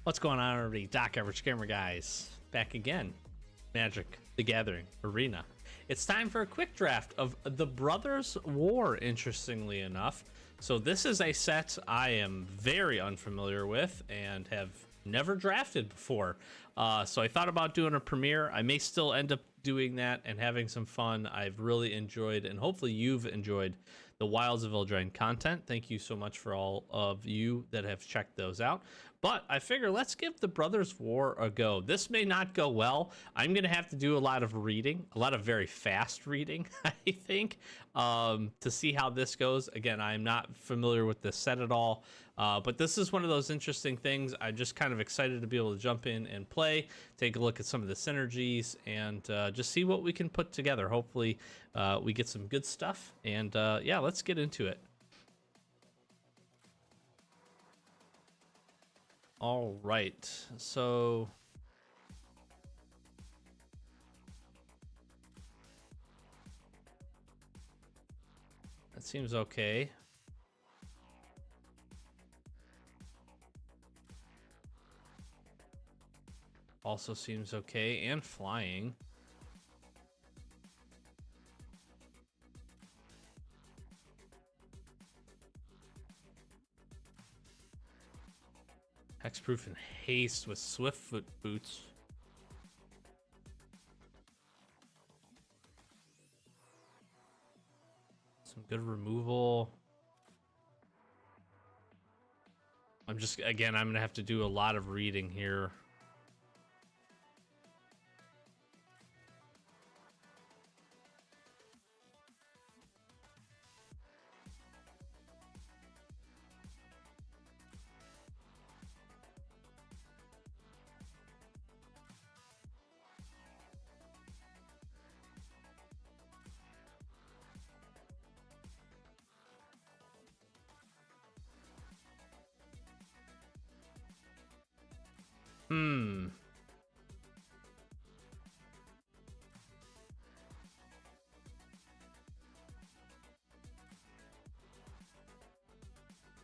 What's going on, everybody? Doc Average Gamer guys, back again. Magic: The Gathering Arena. It's time for a quick draft of the Brothers War, interestingly enough. So this is a set I am very unfamiliar with and have never drafted before. So I thought about doing a premiere. I may still end up doing that and having some fun. I've really enjoyed, and hopefully you've enjoyed, the Wilds of Eldraine content. Thank you so much for all of you that have checked those out. But I figure let's give the Brothers War a go. This may not go well. I'm going to have to do a lot of reading, a lot of very fast reading, I think, to see how this goes. Again, I'm not familiar with this set at all, but this is one of those interesting things. I'm just kind of excited to be able to jump in and play, take a look at some of the synergies, and just see what we can put together. Hopefully we get some good stuff, and yeah, let's get into it. All right, so that seems okay. Also seems okay, and flying. Hexproof and haste with Swiftfoot boots. Some good removal. I'm gonna have to do a lot of reading here.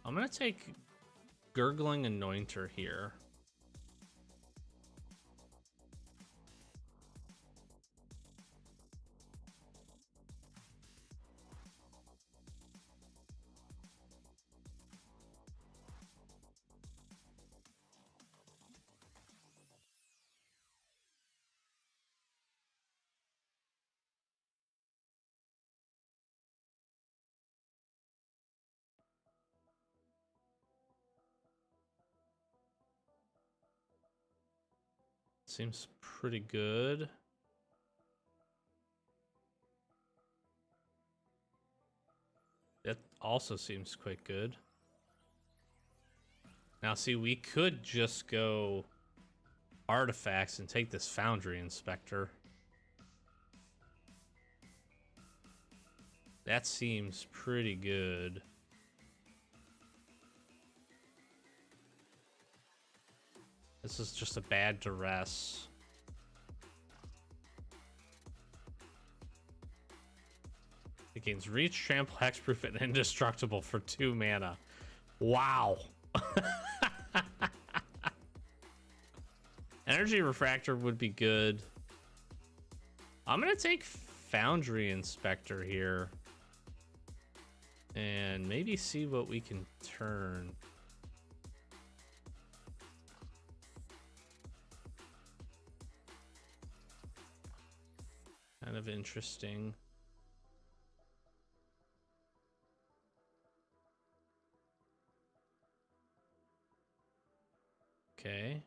I'm gonna take Gurgling Anointer here. Seems pretty good. That also seems quite good. Now, see, we could just go artifacts and take this Foundry Inspector. That seems pretty good. This is just a bad duress. It gains reach, trample, hexproof, and indestructible for 2 mana. Wow. Energy Refractor would be good. I'm gonna take Foundry Inspector here and maybe see what we can turn. Kind of interesting. Okay.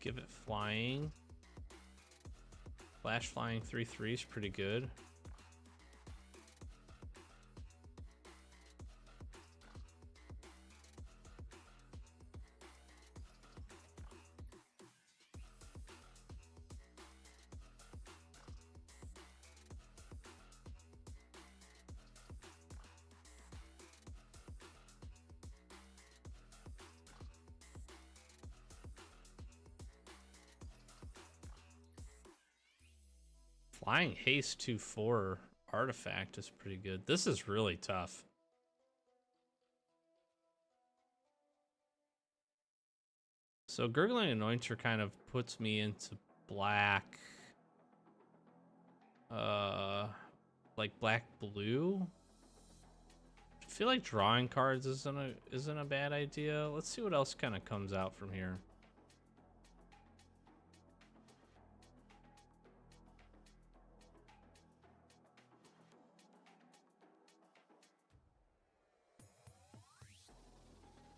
Give it flying. Flash flying 3/3 is pretty good. Flying haste 2/4 artifact is pretty good. This is really tough. So Gurgling Anointer kind of puts me into black. Like black blue. I feel like drawing cards isn't a bad idea. Let's see what else kind of comes out from here.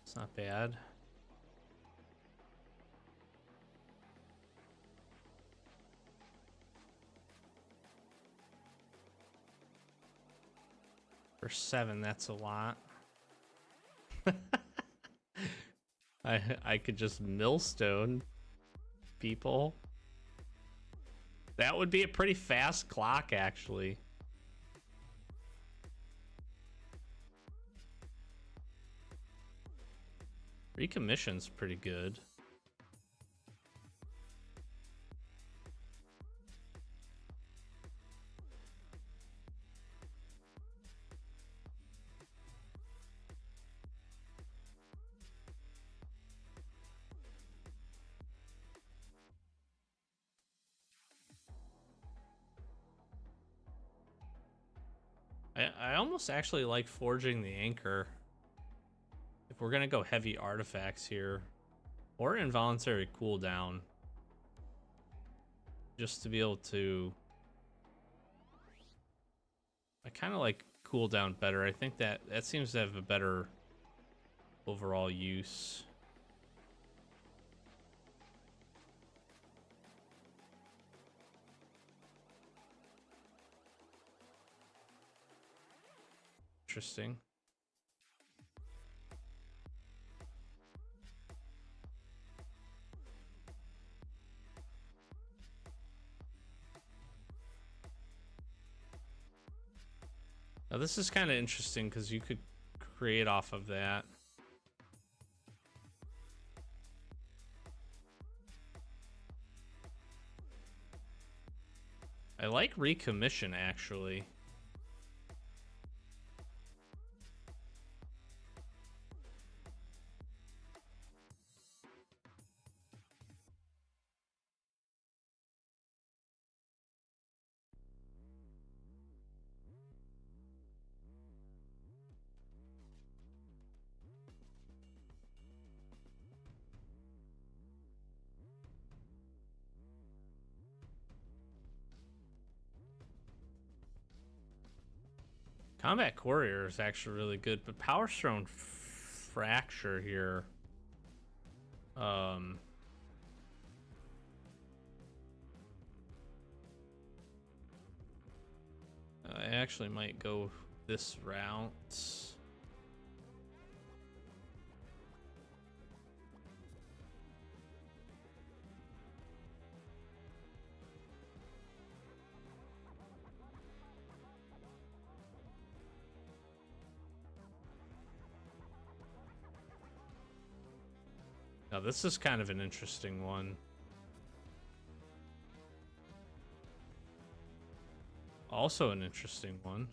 It's not bad. For 7, that's a lot. I could just millstone people. That would be a pretty fast clock, actually. Recommission's pretty good. I almost actually like forging the anchor. If we're gonna go heavy artifacts here, or involuntary cooldown, just to be able to. I kind of like cooldown better. I think that seems to have a better overall use. Interesting. Now this is kind of interesting because you could create off of that. I like recommission actually. Combat Courier is actually really good, but Power Stone Fracture here. I actually might go this route. Now this is kind of an interesting one. Also an interesting one.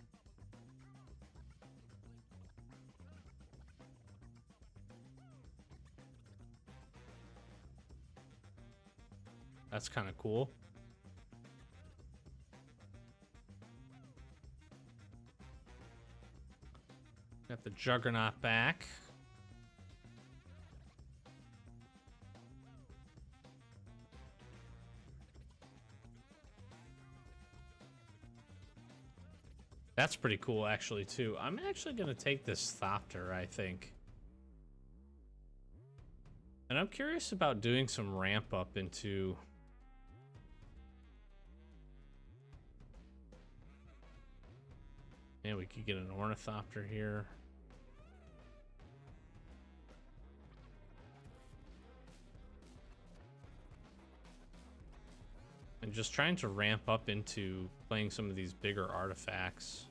That's kind of cool. Got the Juggernaut back. That's pretty cool, actually, too. I'm actually going to take this Thopter, I think. And I'm curious about doing some ramp up into... Man, we could get an Ornithopter here. And just trying to ramp up into playing some of these bigger artifacts.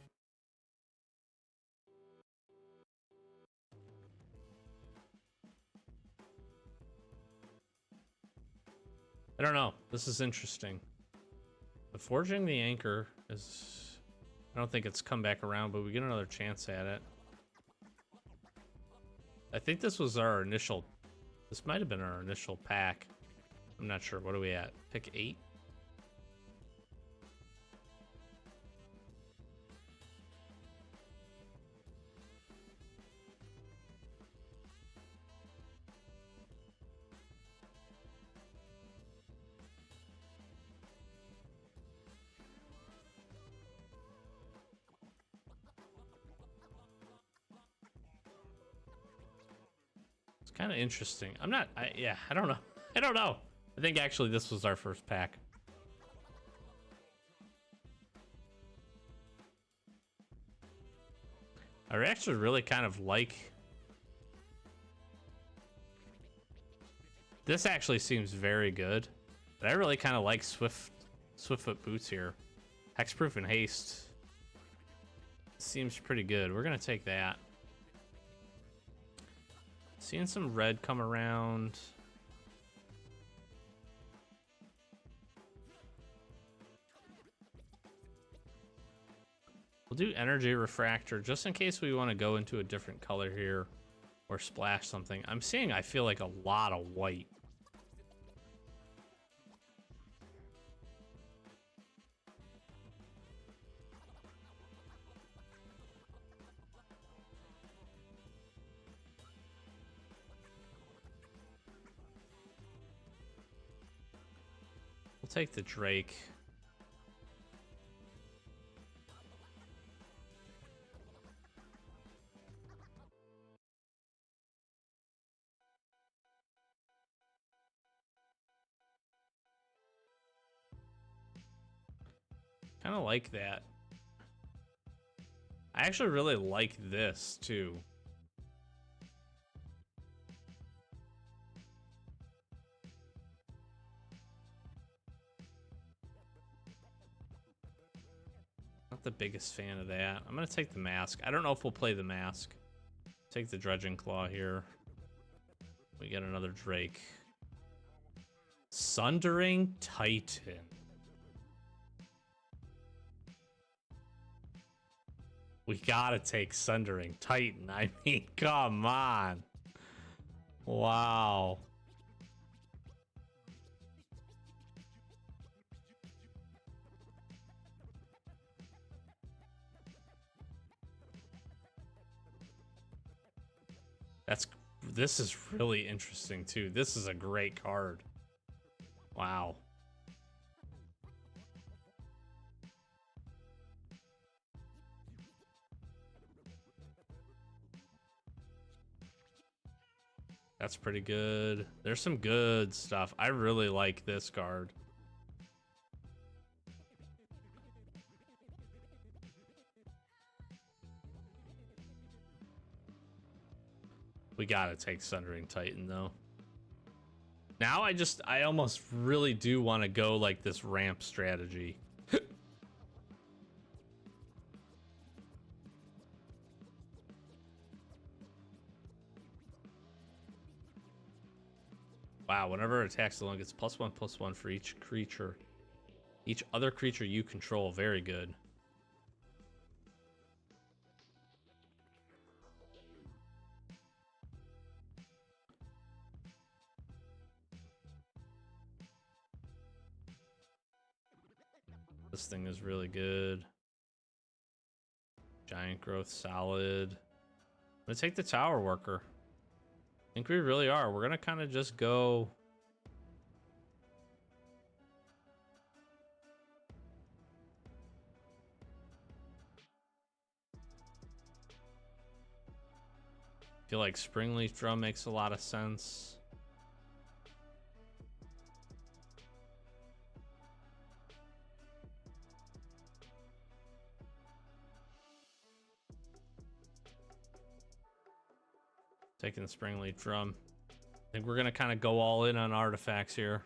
I don't know. This is interesting. The Forging the Anchor is... I don't think it's come back around, but we get another chance at it. I think this was our initial... This might have been our initial pack. I'm not sure. What are we at? Pick 8? Kind of interesting. I'm not, yeah, I don't know. I don't know. I think actually this was our first pack. I actually really kind of like... This actually seems very good. But I really kind of like Swiftfoot boots here. Hexproof and haste. Seems pretty good. We're going to take that. Seeing some red come around. We'll do energy refractor just in case we want to go into a different color here or splash something. I'm seeing, I feel like, a lot of white. We'll take the Drake. Kind of like that. I actually really like this too. Not the biggest fan of that. I'm gonna take the mask. I don't know if we'll play the mask. Take the Dredging Claw here. We get another Drake. Sundering Titan. We gotta take Sundering Titan. I mean, come on. Wow. This is really interesting too. This is a great card. Wow. That's pretty good. There's some good stuff. I really like this card. We gotta take Sundering Titan though. Now I almost really do want to go like this ramp strategy. Wow, whenever it attacks alone, gets +1/+1 for each creature. Each other creature you control. Very good. This thing is really good. Giant growth, solid. I'm gonna take the Tower Worker. I think we really are. We're gonna kind of just go. I feel like Springleaf Drum makes a lot of sense. Taking the Springleaf Drum. I think we're gonna kind of go all in on artifacts here.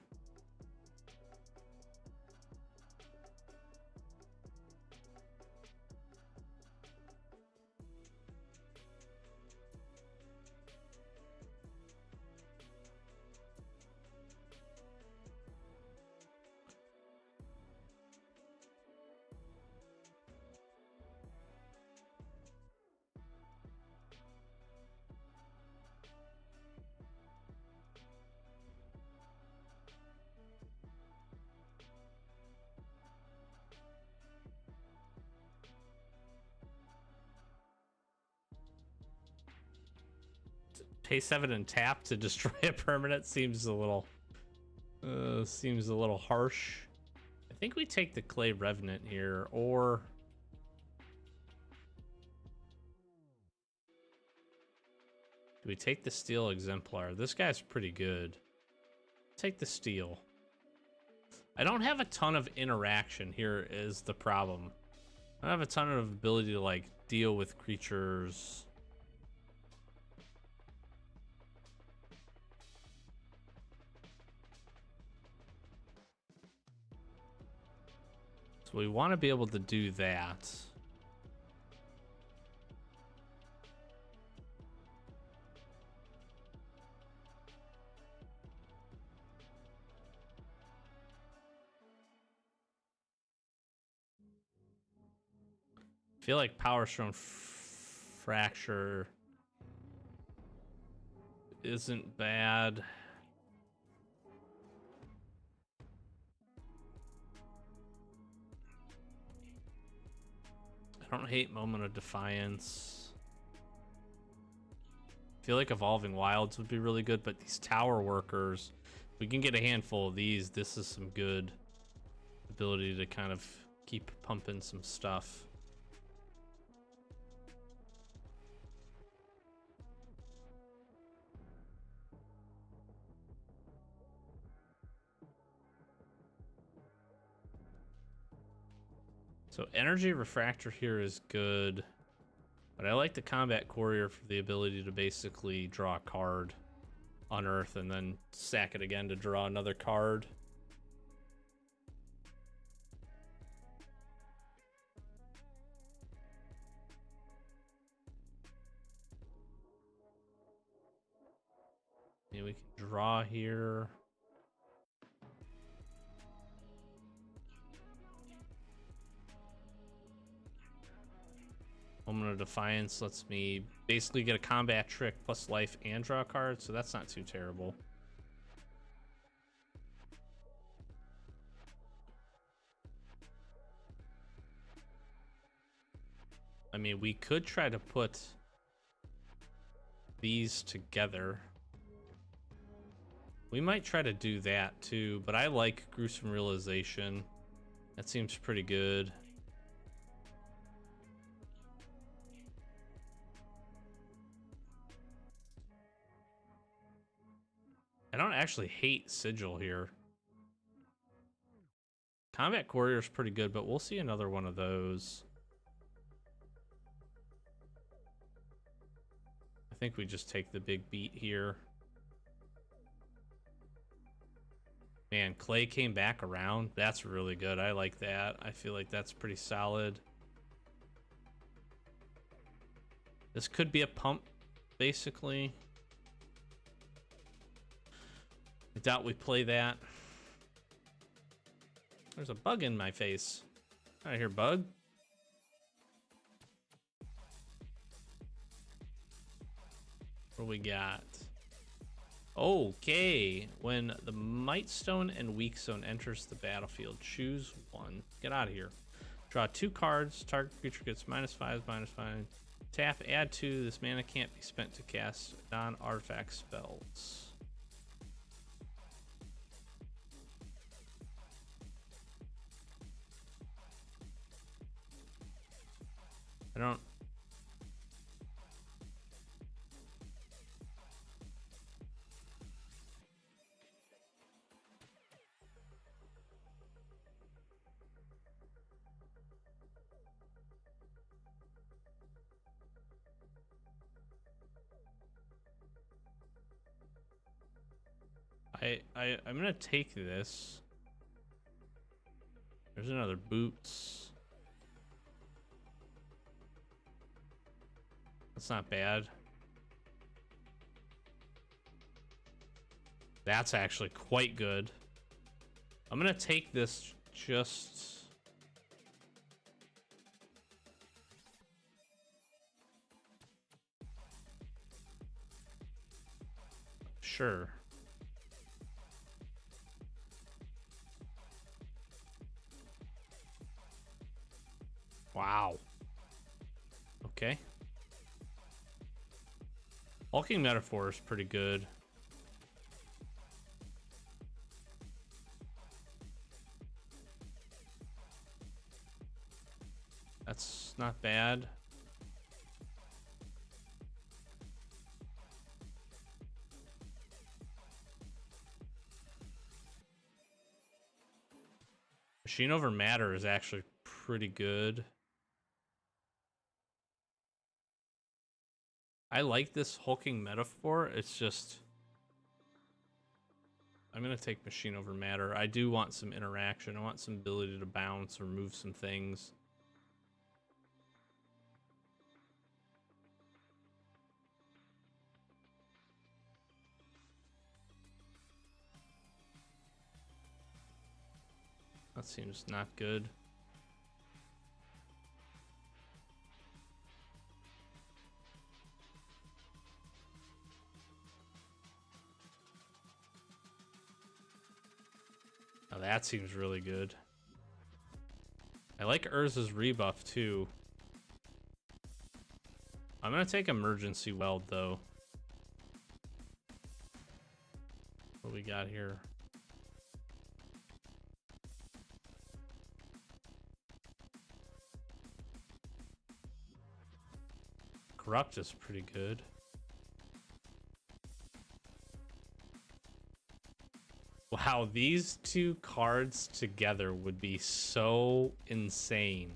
Pay 7 and tap to destroy a permanent seems a little harsh. I think we take the Clay Revenant here, or do we take the Steel Exemplar? This guy's pretty good. Take the Steel. I don't have a ton of interaction here is the problem. I don't have a ton of ability to like deal with creatures. So we want to be able to do that. I feel like Power Stone Fracture isn't bad. I don't hate Moment of Defiance. I feel like Evolving Wilds would be really good, but these Tower Workers, if we can get a handful of these, this is some good ability to kind of keep pumping some stuff. So Energy Refractor here is good, but I like the Combat Courier for the ability to basically draw a card on Earth and then sack it again to draw another card. Yeah, we can draw here. Moment of Defiance lets me basically get a combat trick plus life and draw a card, so that's not too terrible. I mean, we could try to put these together. We might try to do that too, but I like Gruesome Realization. That seems pretty good. I don't actually hate Sigil here. Combat Courier is pretty good, but we'll see another one of those. I think we just take the big beat here. Man, Clay came back around. That's really good. I like that. I feel like that's pretty solid. This could be a pump, basically. I doubt we play that. There's a bug in my face. Out of here, bug. What do we got? Okay. When the Might Stone and Weak Stone enters the battlefield, choose one. Get out of here. Draw 2 cards. Target creature gets -5, -5. Tap, add 2. This mana can't be spent to cast non-artifact spells. I don't... I'm gonna take this. There's another Boots. That's not bad. That's actually quite good. I'm gonna take this just... Sure. Wow. Okay. Hulking Metaphor is pretty good. That's not bad. Machine over Matter is actually pretty good. I like this hulking metaphor. It's just... I'm going to take Machine over Matter. I do want some interaction. I want some ability to bounce or move some things. That seems not good. Oh, that seems really good. I like Urza's rebuff too. I'm gonna take Emergency Weld though. What we got here? Corrupt is pretty good. Wow, these two cards together would be so insane.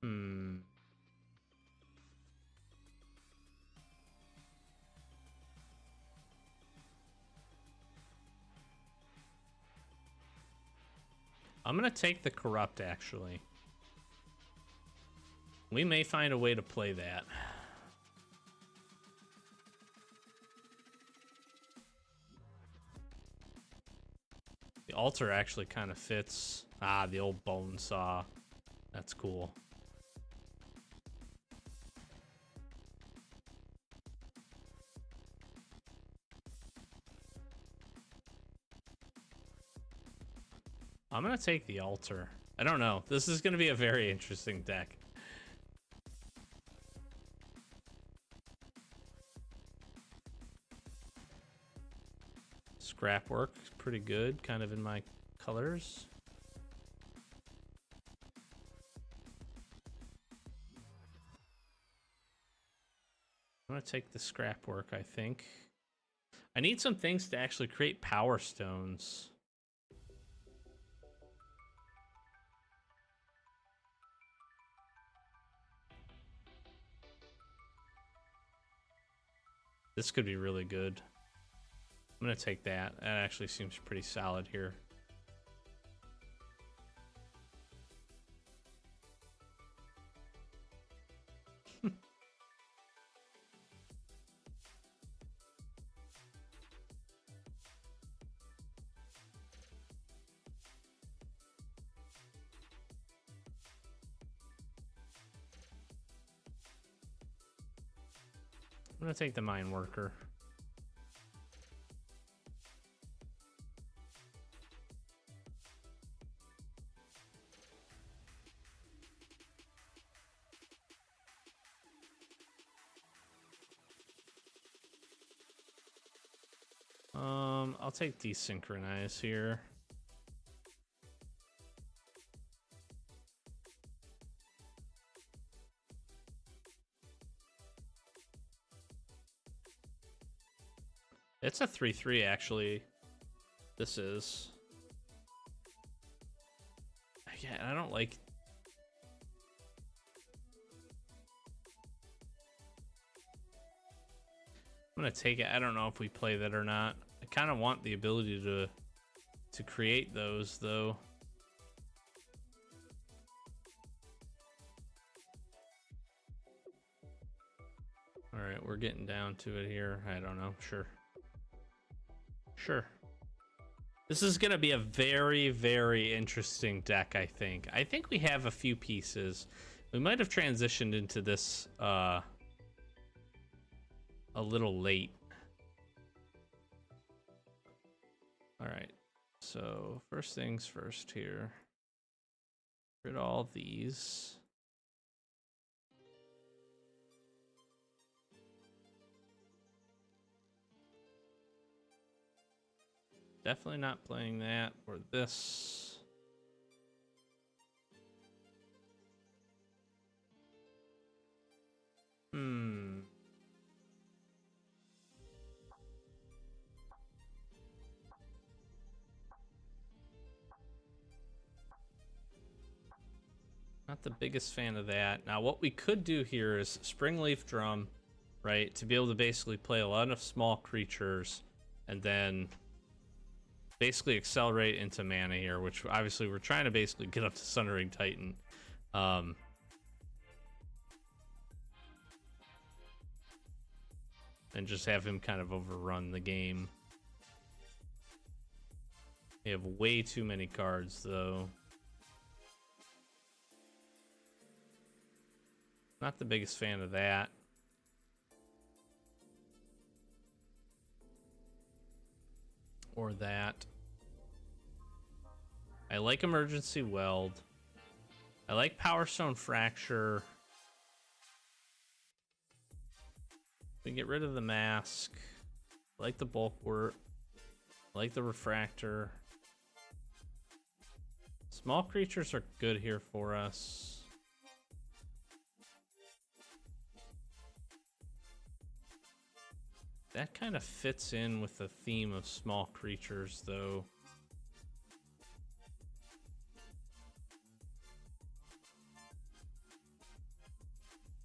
Hmm. I'm gonna take the Corrupt, actually. We may find a way to play that. The altar actually kind of fits. Ah, the old bone saw. That's cool. I'm gonna take the altar. I don't know. This is gonna be a very interesting deck. Scrap work is pretty good, kind of in my colors. I'm gonna take the scrap work, I think. I need some things to actually create power stones. This could be really good. I'm gonna take that. That actually seems pretty solid here. I'm gonna take the mine worker. I'll take desynchronize here. It's a 3/3 actually. This is. Yeah, I don't like. I'm gonna take it. I don't know if we play that or not. I kind of want the ability to create those though. All right, we're getting down to it here. I don't know. Sure. Sure. This is going to be a very, very interesting deck, I think. I think we have a few pieces. We might have transitioned into this a little late. All right. So first things first here. Rid all these. Definitely not playing that or this. Not the biggest fan of that. Now, what we could do here is Springleaf Drum, right? To be able to basically play a lot of small creatures and then basically accelerate into mana here, which obviously we're trying to basically get up to Sundering Titan. And just have him kind of overrun the game. We have way too many cards, though. Not the biggest fan of that. Or that. I like Emergency Weld. I like Power Stone Fracture. We get rid of the mask. I like the Bulwark. I like the Refractor. Small creatures are good here for us. That kind of fits in with the theme of small creatures, though.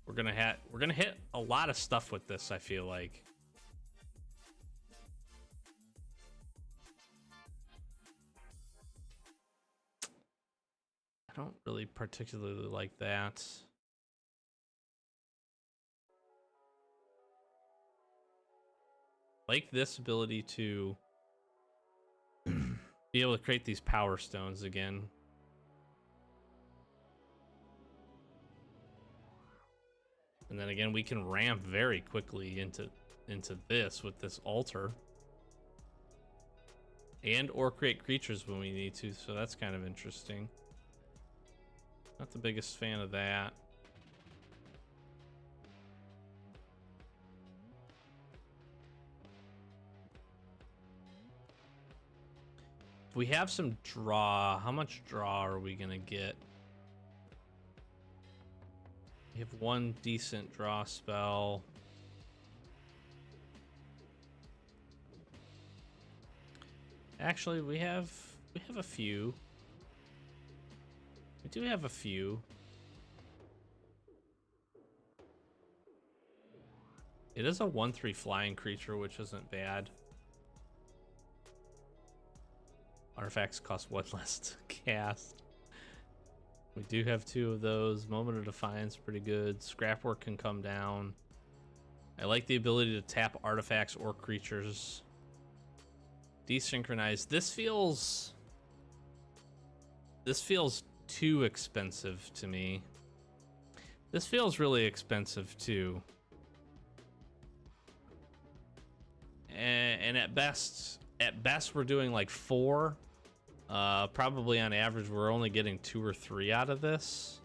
We're gonna hit a lot of stuff with this, I feel like. I don't really particularly like that. Like this ability to be able to create these power stones again. And then again, we can ramp very quickly into this with this altar. And or create creatures when we need to, so that's kind of interesting. Not the biggest fan of that. If we have some draw, how much draw are we gonna get? We have one decent draw spell. Actually, we have a few. We do have a few. It is a 1/3 flying creature, which isn't bad. Artifacts cost one less to cast. We do have two of those. Moment of Defiance, pretty good. Scrapwork can come down. I like the ability to tap artifacts or creatures. Desynchronize. This feels too expensive to me. This feels really expensive too. And at best we're doing like 4. Probably on average we're only getting 2 or 3 out of this.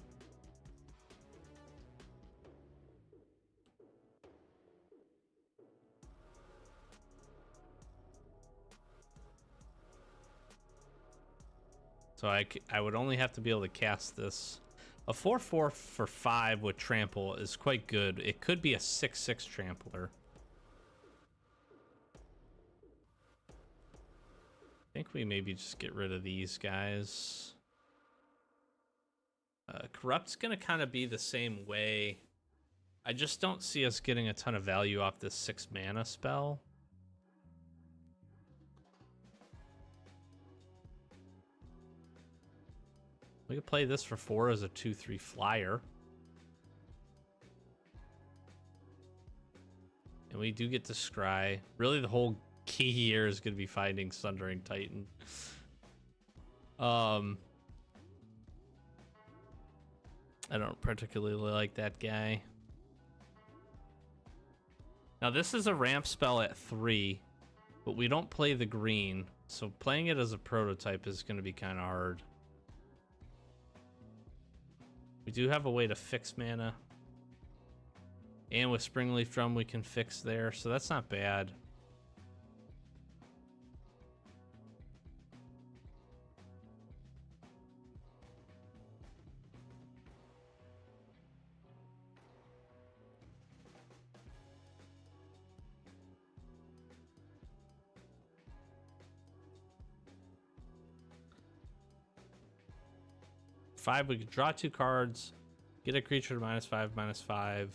So I would only have to be able to cast this. A 4/4 for 5 with trample is quite good. It could be a 6/6 trampler. I think we maybe just get rid of these guys. Corrupt's gonna kind of be the same way. I just don't see us getting a ton of value off this 6 mana spell. We could play this for 4 as a 2/3 flyer. And we do get to scry. Really, the whole key here is going to be finding Sundering Titan. I don't particularly like that guy. Now this is a ramp spell at 3, but we don't play the green, so playing it as a prototype is going to be kind of hard. We do have a way to fix mana. And with Springleaf Drum we can fix there, so that's not bad. We could draw 2 cards, get a creature to -5/-5.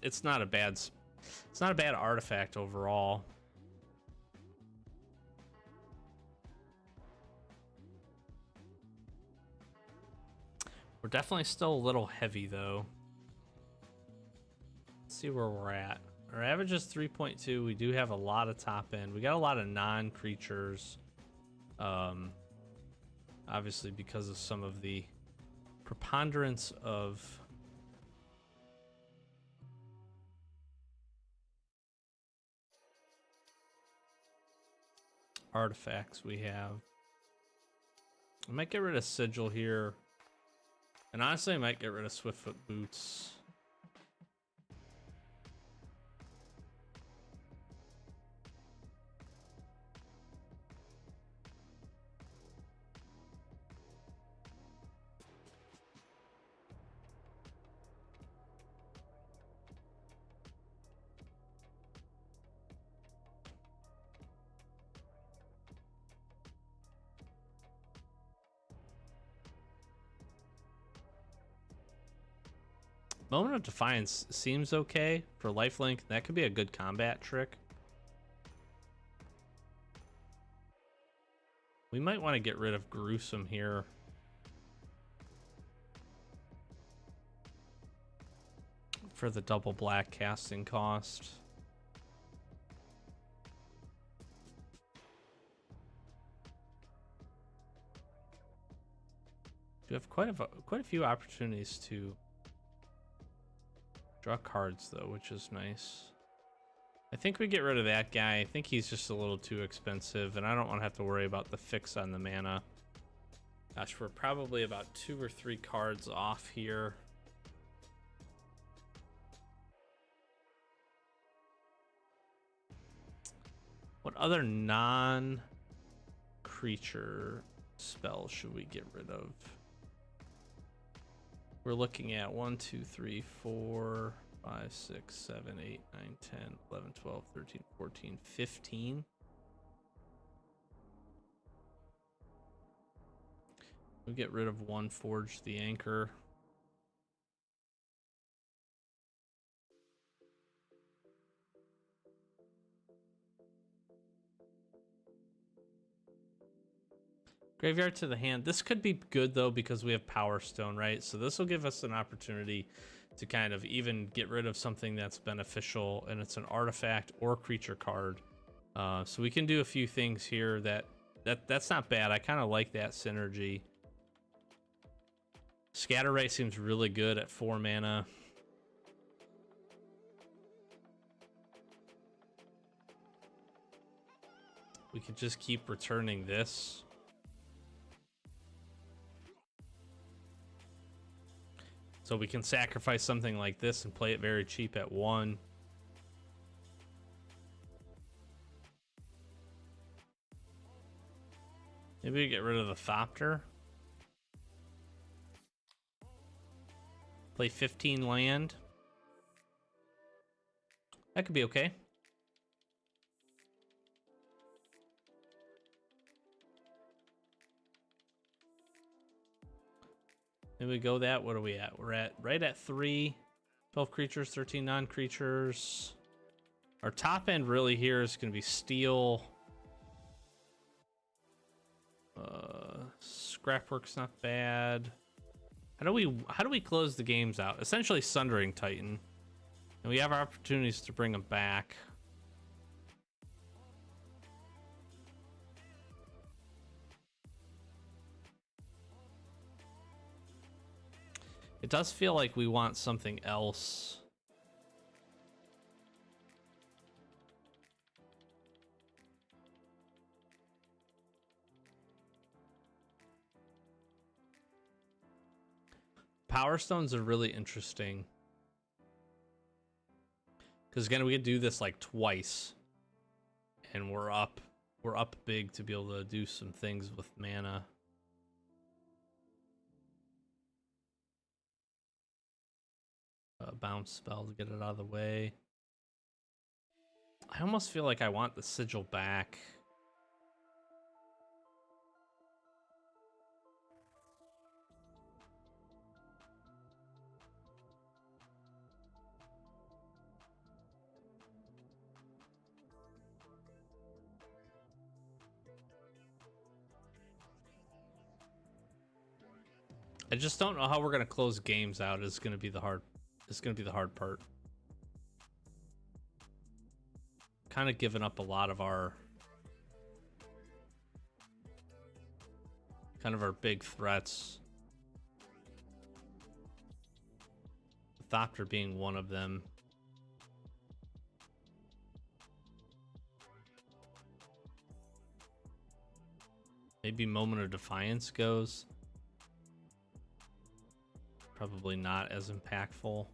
It's not a bad artifact overall. We're definitely still a little heavy though. Let's see where we're at. Our average is 3.2. We do have a lot of top end. We got a lot of non-creatures. Obviously because of some of the preponderance of artifacts we have. I might get rid of Sigil here. And honestly, I might get rid of Swiftfoot Boots. Moment of Defiance seems okay for lifelink. That could be a good combat trick. We might want to get rid of Gruesome here. For the double black casting cost. You have quite a few opportunities to draw cards though, which is nice. I think we get rid of that guy. I think he's just a little too expensive, and I don't want to have to worry about the fix on the mana. Gosh, we're probably about 2 or 3 cards off here. What other non-creature spells should we get rid of? We're looking at 1, 2, 3, 4, 5, 6, 7, 8, 9, 10, 11, 12, 13, 14, 15. We'll get rid of 1, Forge the Anchor. Graveyard to the hand. This could be good though because we have Power Stone, right? So this will give us an opportunity to kind of even get rid of something that's beneficial, and it's an artifact or creature card. So we can do a few things here that's not bad. I kind of like that synergy. Scatter Ray seems really good at 4 mana. We could just keep returning this. So we can sacrifice something like this and play it very cheap at 1. Maybe we get rid of the Thopter. Play 15 land. That could be okay. Maybe we go that. What are we at? We're at right at 3. 12 creatures, 13 non-creatures. Our top end really here is going to be Steel. Scrapwork's not bad. How do we close the games out? Essentially Sundering Titan. And we have opportunities to bring them back. It does feel like we want something else. Power Stones are really interesting. Because again, we could do this like twice. And we're up big to be able to do some things with mana. A bounce spell to get it out of the way. I almost feel like I want the sigil back. I just don't know how we're gonna close games out. Is gonna be the hard. It's gonna be the hard part. Kind of giving up a lot of our big threats. Thopter being one of them. Maybe Moment of Defiance goes. Probably not as impactful.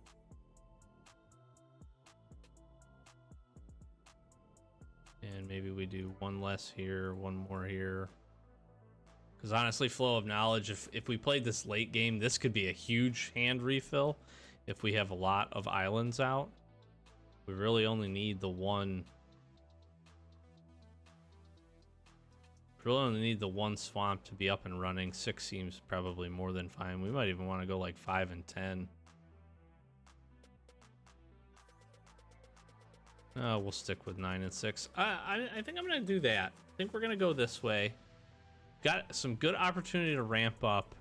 And maybe we do one less here, one more here. Because honestly, Flow of Knowledge, if we played this late game, this could be a huge hand refill. If we have a lot of islands out, we really only need the one. We really only need the one swamp to be up and running. 6 seems probably more than fine. We might even want to go like 5 and 10. We'll stick with 9 and 6. I think I'm gonna do that. I think we're gonna go this way. Got some good opportunity to ramp up.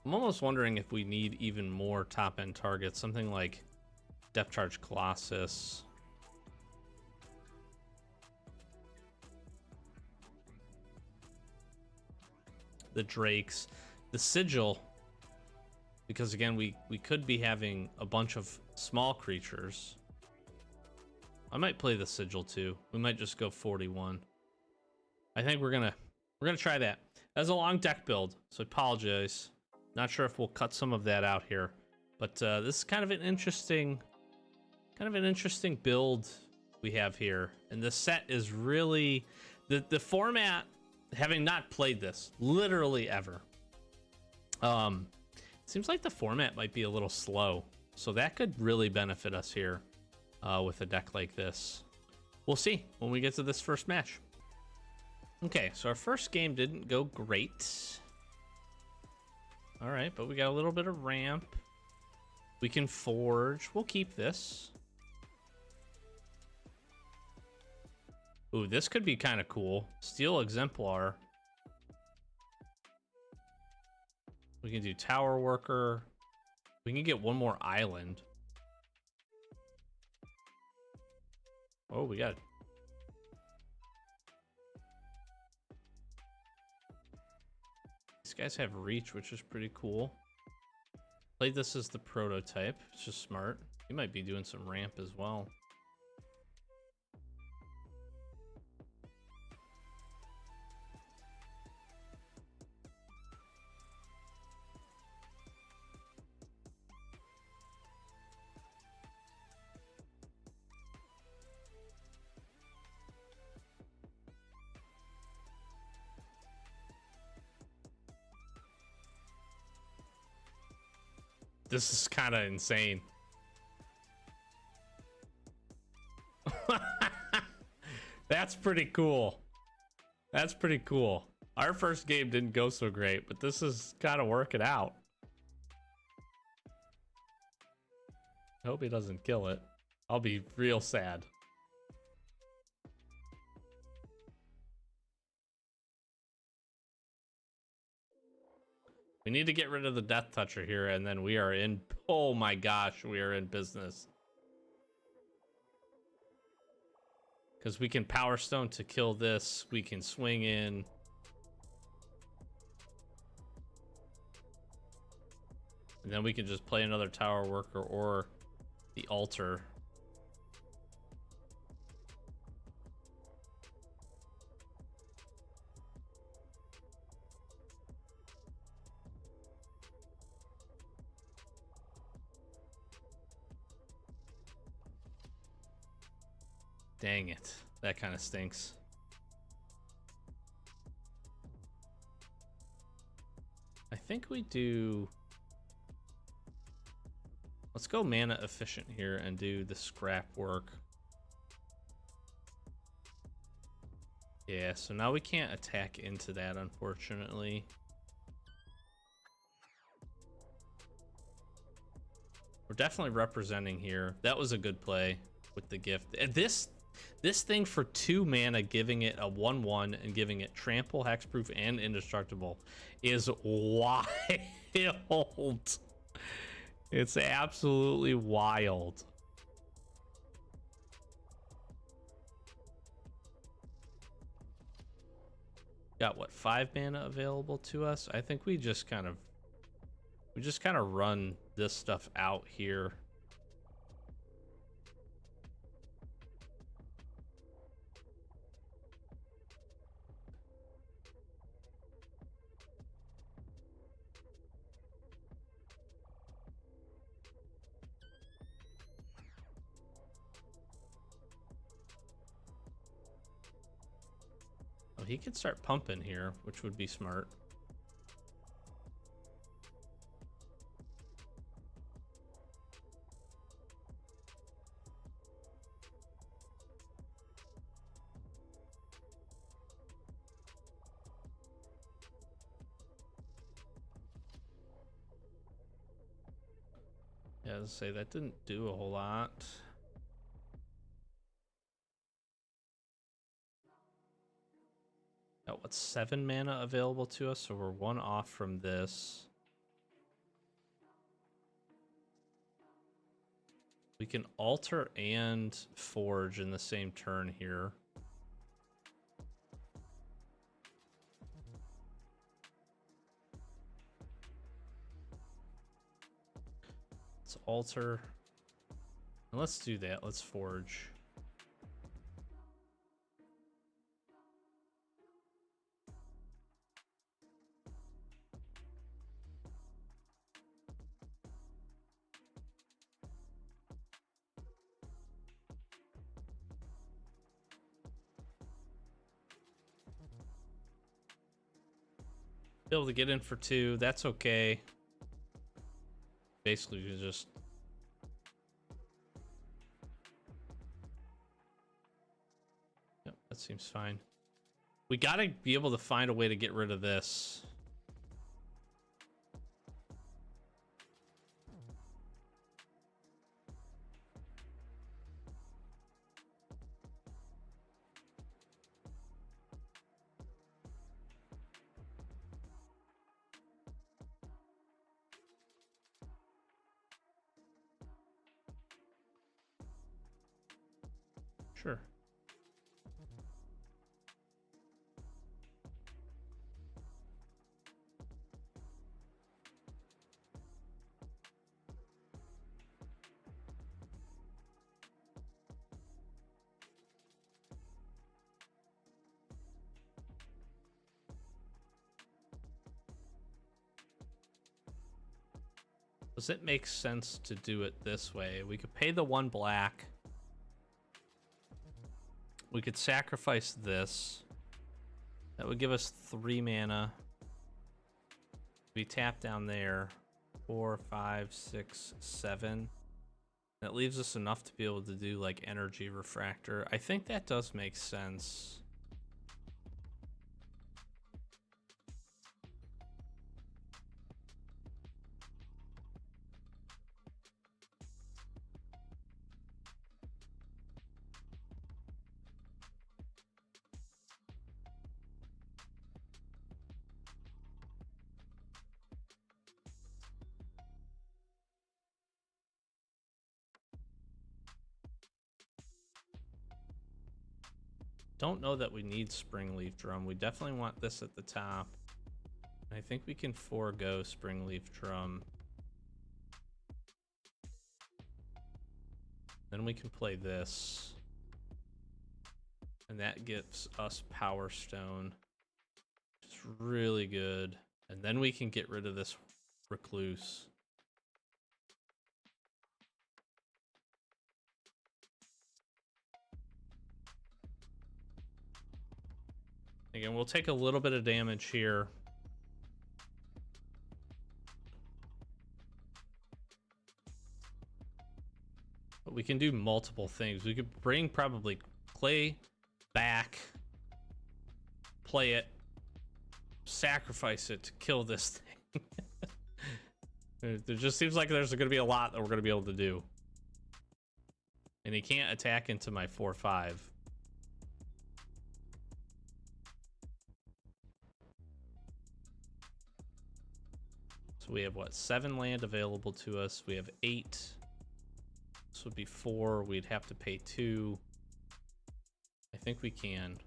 I'm almost wondering if we need even more top-end targets. Something like Depth Charge Colossus. The Drakes. The Sigil. Because again, we could be having a bunch of small creatures. I might play the Sigil too. We might just go 41. I think we're gonna try that. That's a long deck build, so I apologize. Not sure if we'll cut some of that out here, but this is kind of an interesting build we have here. And the set is really the format. Having not played this literally ever, seems like the format might be a little slow, so that could really benefit us here with a deck like this. We'll see when we get to this first match. Okay, so our first game didn't go great. All right, but we got a little bit of ramp. We can forge. We'll keep this. Ooh, this could be kind of cool. Steel Exemplar. We can do Tower Worker. We can get one more island. Oh, we got... These guys have reach, which is pretty cool. Played this as the prototype. It's just smart. He might be doing some ramp as well. This is kind of insane. That's pretty cool. That's pretty cool. Our first game didn't go so great, but this is kind of working out. I hope he doesn't kill it. I'll be real sad. We need to get rid of the Death Toucher here, and then we are in... Oh my gosh, we are in business. Because we can Power Stone to kill this. We can swing in. And then we can just play another Tower Worker or the Altar. Dang it. That kind of stinks. I think we do... Let's go mana efficient here and do the scrap work. Yeah, so now we can't attack into that, unfortunately. We're definitely representing here. That was a good play with the gift. This thing for 2 mana, giving it a 1/1 and giving it trample, hexproof, and indestructible is wild. It's absolutely wild. Got what, 5 mana available to us? I think we just kind of run this stuff out here. Oh, he could start pumping here, which would be smart. Yeah, I'd say that didn't do a whole lot. Got what, 7 mana available to us, so we're 1 off from this. We can alter and forge in the same turn here. Let's alter. And let's do that. Let's forge. Be able to get in for 2. That's okay. Basically, you just... Yep, that seems fine. We gotta be able to find a way to get rid of this. Sure. Does it make sense to do it this way? We could pay the 1 black. We could sacrifice this. That would give us 3 mana. We tap down there. 4, 5, 6, 7. That leaves us enough to be able to do like energy refractor. I think that does make sense. don't know that we need Springleaf Drum. We definitely want this at the top. I think we can forego Springleaf Drum. Then we can play this. And that gives us Power Stone. Which is really good. And then we can get rid of this Recluse. Again, we'll take a little bit of damage here. But we can do multiple things. We could bring probably Clay back, play it, sacrifice it to kill this thing. There just seems like there's going to be a lot that we're going to be able to do. And he can't attack into my 4/5. So we have, what, 7 land available to us. We have 8. This would be 4. We'd have to pay 2. I think we can.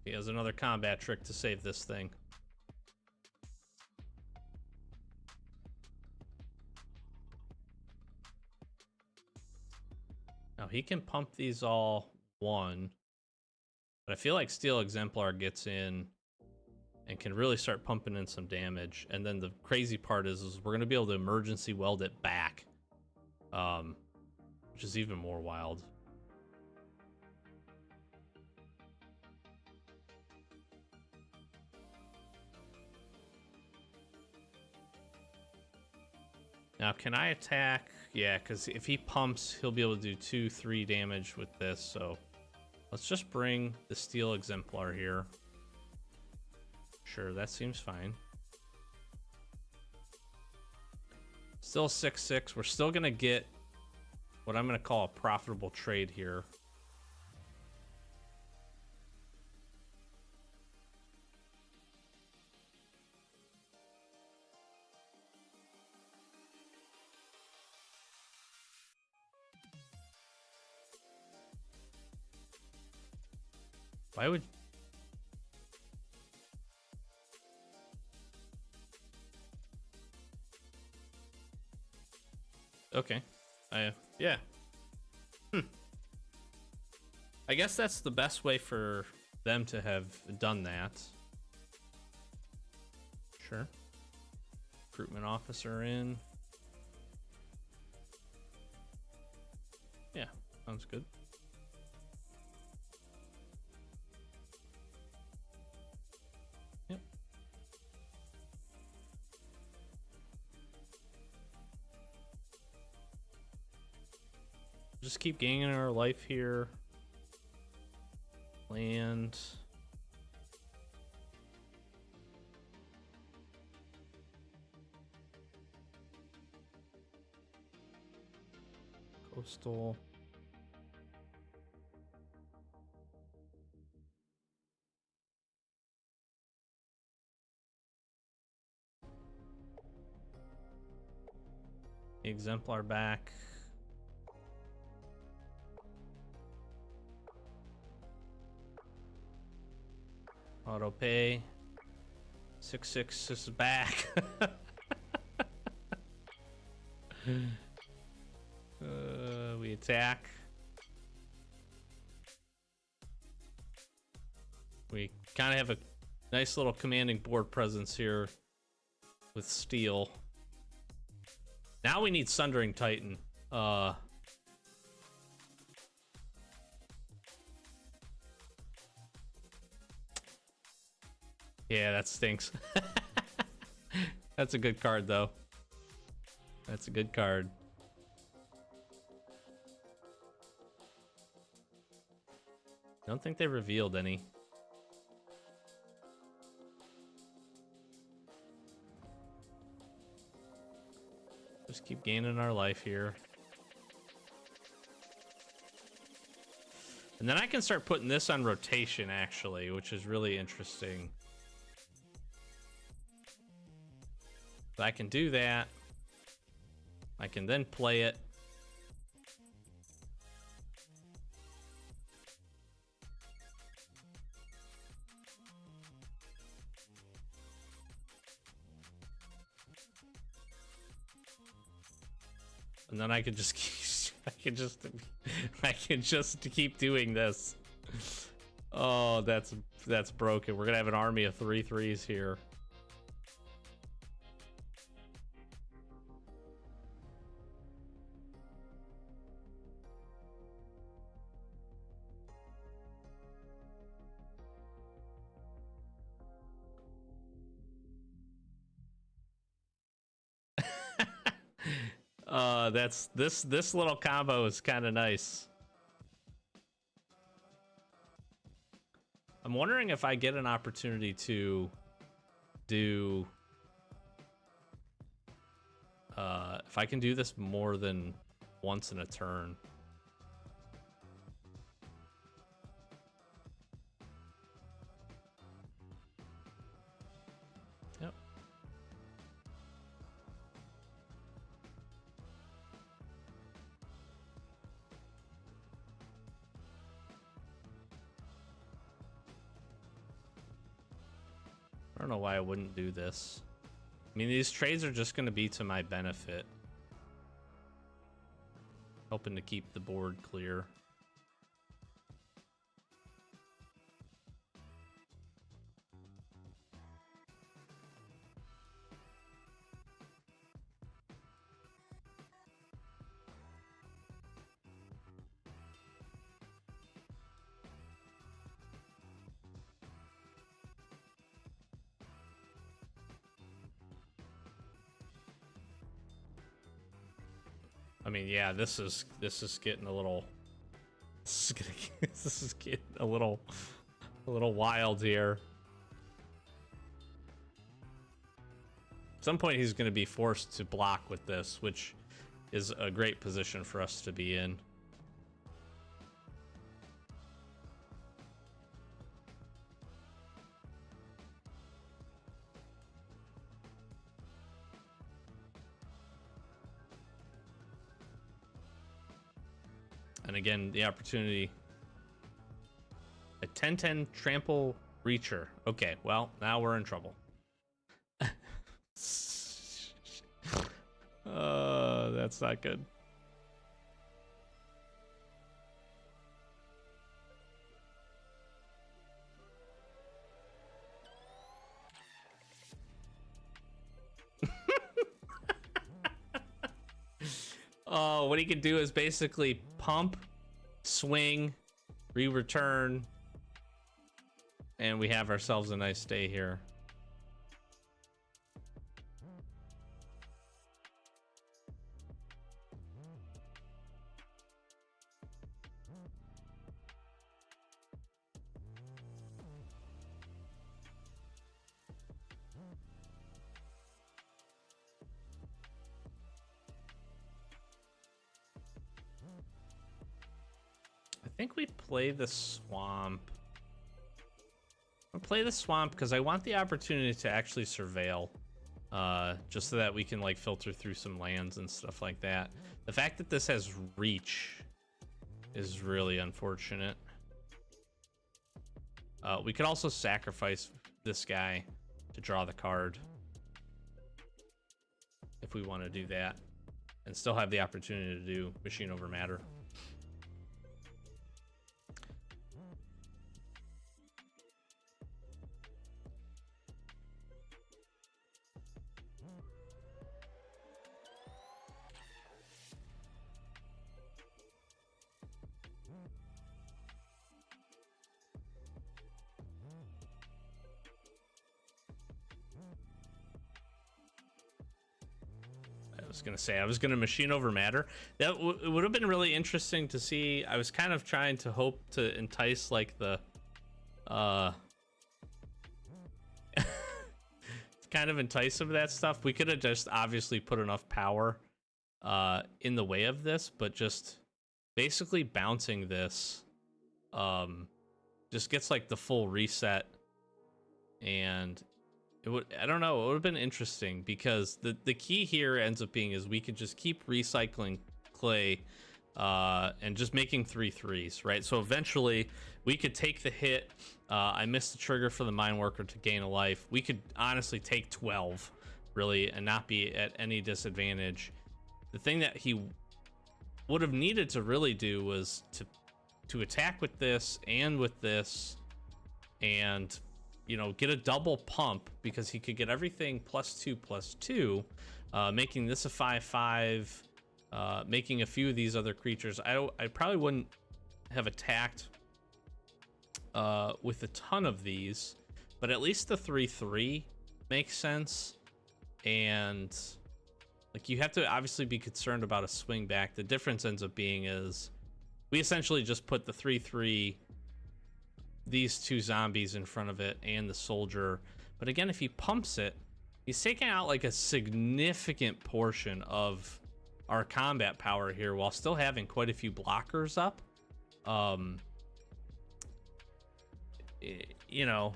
He has another combat trick to save this thing. Now he can pump these all 1, but I feel like Steel Exemplar gets in and can really start pumping in some damage. And then the crazy part is we're gonna be able to emergency weld it back, which is even more wild. Now, can I attack? Yeah, because if he pumps, he'll be able to do 2-3 damage with this. So let's just bring the Steel Exemplar here. Sure, that seems fine. Still 6/6. We're still going to get what I'm going to call a profitable trade here. Why would... Okay. Yeah. I guess that's the best way for them to have done that. Sure. Recruitment officer in. Yeah, sounds good. Yep. Just keep gaining our life here. Land. Coastal. Exemplar back. Auto pay. 6/6 is back. We attack. We kind of have a nice little commanding board presence here with steel. Now we need Sundering Titan. Yeah, that stinks. That's a good card, though. That's a good card. I don't think they revealed any. Just keep gaining our life here. And then I can start putting this on rotation, actually, which is really interesting. So I can do that. I can then play it. And then I can just keep, I can just keep doing this. Oh, that's broken. We're gonna have an army of 3/3s here. That's this little combo is kind of nice. I'm wondering if I get an opportunity to do if I can do this more than once in a turn. Yep. I don't know why I wouldn't do this. I mean, these trades are just going to be to my benefit. Helping to keep the board clear. I mean, yeah, this is getting a little this is getting a little wild here. At some point he's going to be forced to block with this, which is a great position for us to be in. And again, the opportunity. A 10/10 trample reacher. Okay, well, now we're in trouble. That's not good. Oh, what he can do is basically pump, swing, re-return, and we have ourselves a nice day here. I think we play the swamp. I'll play the swamp because I want the opportunity to actually surveil. Just so that we can like filter through some lands and stuff like that. The fact that this has reach is really unfortunate. We could also sacrifice this guy to draw the card if we want to do that and still have the opportunity to do machine over matter. I was gonna machine over matter. That it would have been really interesting to see. I was kind of trying to hope to entice like the kind of entice some of that stuff. We could have just obviously put enough power in the way of this, but just basically bouncing this just gets like the full reset. And it would, I don't know, it would have been interesting, because the key here ends up being is we could just keep recycling clay and just making 3/3s, right? So eventually we could take the hit. I missed the trigger for the mine worker to gain a life. We could honestly take 12 really and not be at any disadvantage. The thing that he would have needed to really do was to attack with this and with this, and you know, get a double pump, because he could get everything +2/+2, making this a 5/5, making a few of these other creatures. I probably wouldn't have attacked with a ton of these, but at least the 3/3 makes sense. And like, you have to obviously be concerned about a swing back. The difference ends up being is we essentially just put the 3/3, these two zombies in front of it, and the soldier. But again, if he pumps it, he's taking out like a significant portion of our combat power here while still having quite a few blockers up. You know,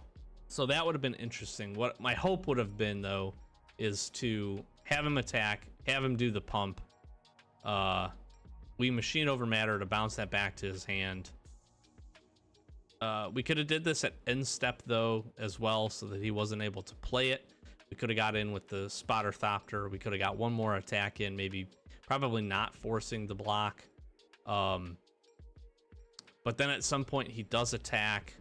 so that would have been interesting. What my hope would have been, though, is to have him attack, have him do the pump. We machine over matter to bounce that back to his hand. We could have did this at end step though as well, so that he wasn't able to play it. We could have got in with the spotter thopter. We could have got one more attack in, maybe probably not forcing the block. But then at some point he does attack,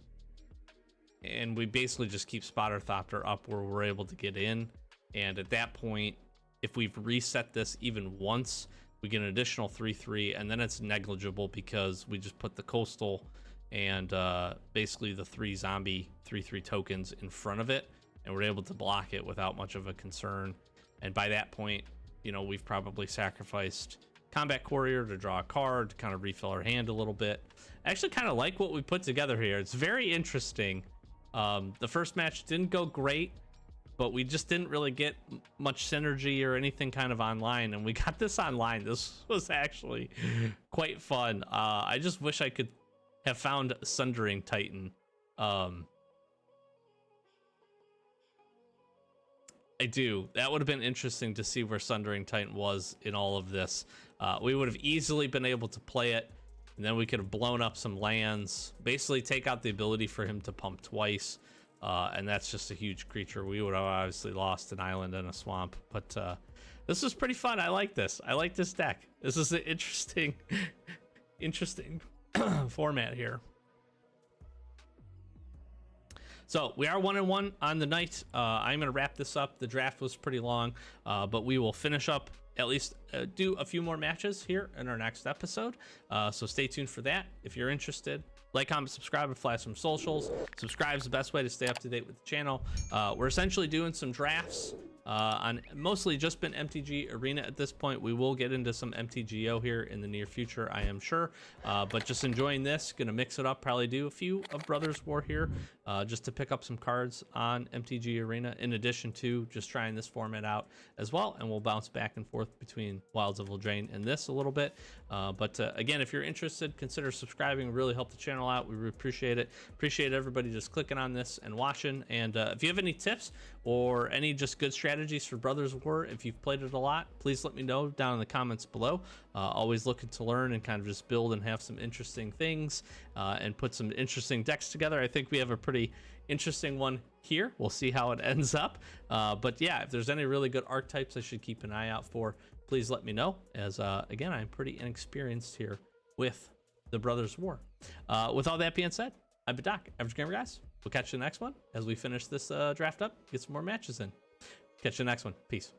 and we basically just keep spotter thopter up where we're able to get in. And at that point, if we've reset this even once, we get an additional 3/3, and then it's negligible because we just put the coastal and basically the 3 zombie 3/3 tokens in front of it, and we're able to block it without much of a concern. And by that point, you know, we've probably sacrificed Combat Courier to draw a card to kind of refill our hand a little bit. I actually kind of like what we put together here. It's very interesting. The first match didn't go great, but we just didn't really get much synergy or anything kind of online, and we got this online. This was actually quite fun. I just wish I could have found Sundering Titan. I do. That would have been interesting to see where Sundering Titan was in all of this. We would have easily been able to play it, and then we could have blown up some lands, basically take out the ability for him to pump twice, and that's just a huge creature. We would have obviously lost an island and a swamp, but this was pretty fun. I like this. I like this deck. This is an interesting format here. So we are 1-1 on the night. I'm going to wrap this up. The draft was pretty long, but we will finish up, at least do a few more matches here in our next episode. So stay tuned for that. If you're interested, like, comment, subscribe, and flash some socials. Subscribe is the best way to stay up to date with the channel. We're essentially doing some drafts on mostly just been MTG Arena at this point. We will get into some MTGO here in the near future, I am sure, but just enjoying this. Gonna mix it up, probably do a few of Brothers War here, just to pick up some cards on MTG Arena, in addition to just trying this format out as well. And we'll bounce back and forth between Wilds of Eldraine and this a little bit, but again, if you're interested, consider subscribing. Really help the channel out. We really appreciate it. Appreciate everybody just clicking on this and watching. And if you have any tips or any just good strategies for Brothers War, if you've played it a lot, please let me know down in the comments below. Always looking to learn and kind of just build and have some interesting things, and put some interesting decks together. I think we have a pretty interesting one here. We'll see how it ends up, but yeah, if there's any really good archetypes I should keep an eye out for, please let me know, as again, I'm pretty inexperienced here with the Brothers War. With all that being said, I've been Doc, Average Gamer Guys. We'll catch you in the next one as we finish this draft up, get some more matches in. Catch you in the next one. Peace.